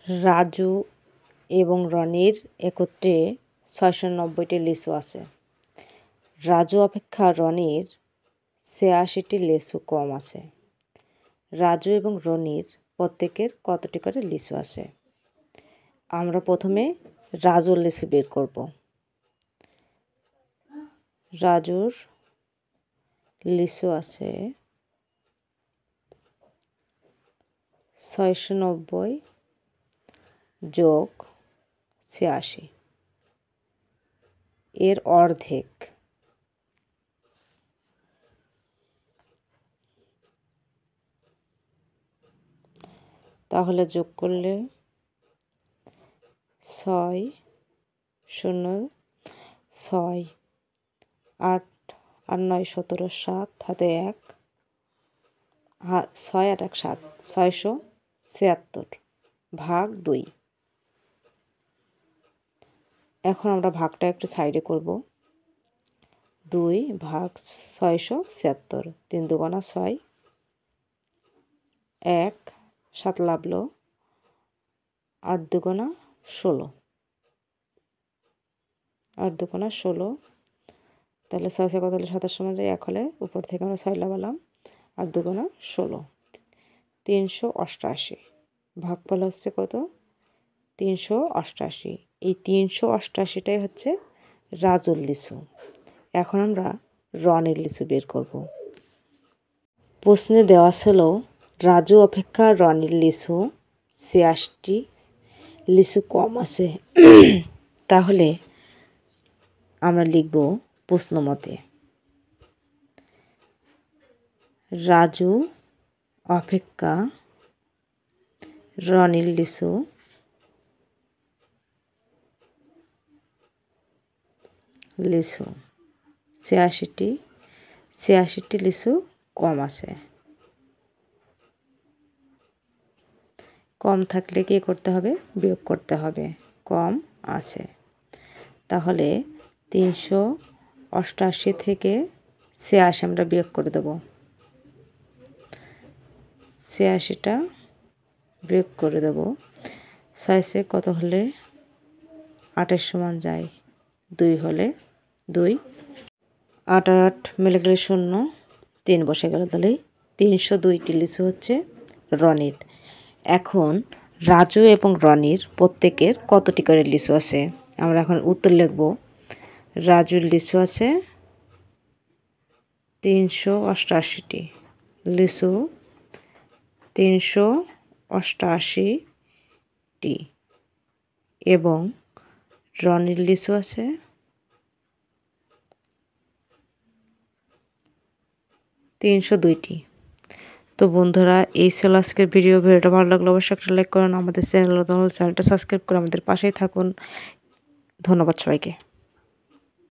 রাজু এবং রনির একত্রে ৬৯০টি লিচু আছে। রাজু অপেক্ষা রনির ৮৬টি লিচু কম আছে। রাজু এবং রনির প্রত্যেকের কতটি করে লিচু আছে? আমরা প্রথমে রাজুর লিচু বের করব। রাজুর লিচু আছে ৬৯০ যোগ ৮৬, এর অর্ধেক। তাহলে যোগ করলে ৬ ০ ৬ ৮ আর ৯ ১৭ ৭ হাতে ১ ৬ ৮ ১ ৭ ৬৭৬ ভাগ ২। এখন আমরা ভাগটা একটু সাইডে করব। ২ ভাগ ৬৭৬, ৩ দুগুণা ৬, ১ ৭ লাগলো, ৮ দুগুণা ১৬, ৮ দুগুণা ১৬, তাহলে ৬ ছয় কত হলে ২৭ সমান যায় ১ হলে উপর থেকে আমরা ৬ লাগালাম, ৮ দুগুণা ১৬, ৩৮৮। ভাগফল হচ্ছে কত? ৩৮৮। এই ৩৮৮টাই হচ্ছে রাজুর লিচু। এখন আমরা রনির লিচু বের করব। প্রশ্নে দেওয়া ছিল রাজু অপেক্ষা রনির লিচু ৮৬টি লিচু কম আছে। তাহলে আমরা লিখব প্রশ্ন মতে, রাজু অপেক্ষা রনির লিচু লিচু ৮৬টি লিচু কম আছে। কম থাকলে কি করতে হবে? বিয়োগ করতে হবে। কম আছে, তাহলে ৩৮৮ থেকে ৮৬ আমরা বিয়োগ করে দেব। ৮৬টা বিয়োগ করে দেব। ৬ কত হলে ৮-এর সমান যায় ২ হলে ২, ৮ আর ৮ মিলে গেলে ০, ৩ বসে গেল, তাহলে ৩০২টি লিচু হচ্ছে রনির। এখন রাজু এবং রনির প্রত্যেকের কতটি করে লিচু আছে? আমরা এখন উত্তর লিখব। রাজুর লিচু আছে ৩৮৮টি লিচু, ৩৮৮টি, এবং রনির লিচু আছে ৩০২টি। তো বন্ধুরা, এই ছিল আজকের ভিডিওটা ভালো লাগলে অবশ্যই একটা লাইক করুন। আমাদের চ্যানেলটা সাবস্ক্রাইব করে আমাদের পাশেই থাকুন। ধন্যবাদ সবাইকে।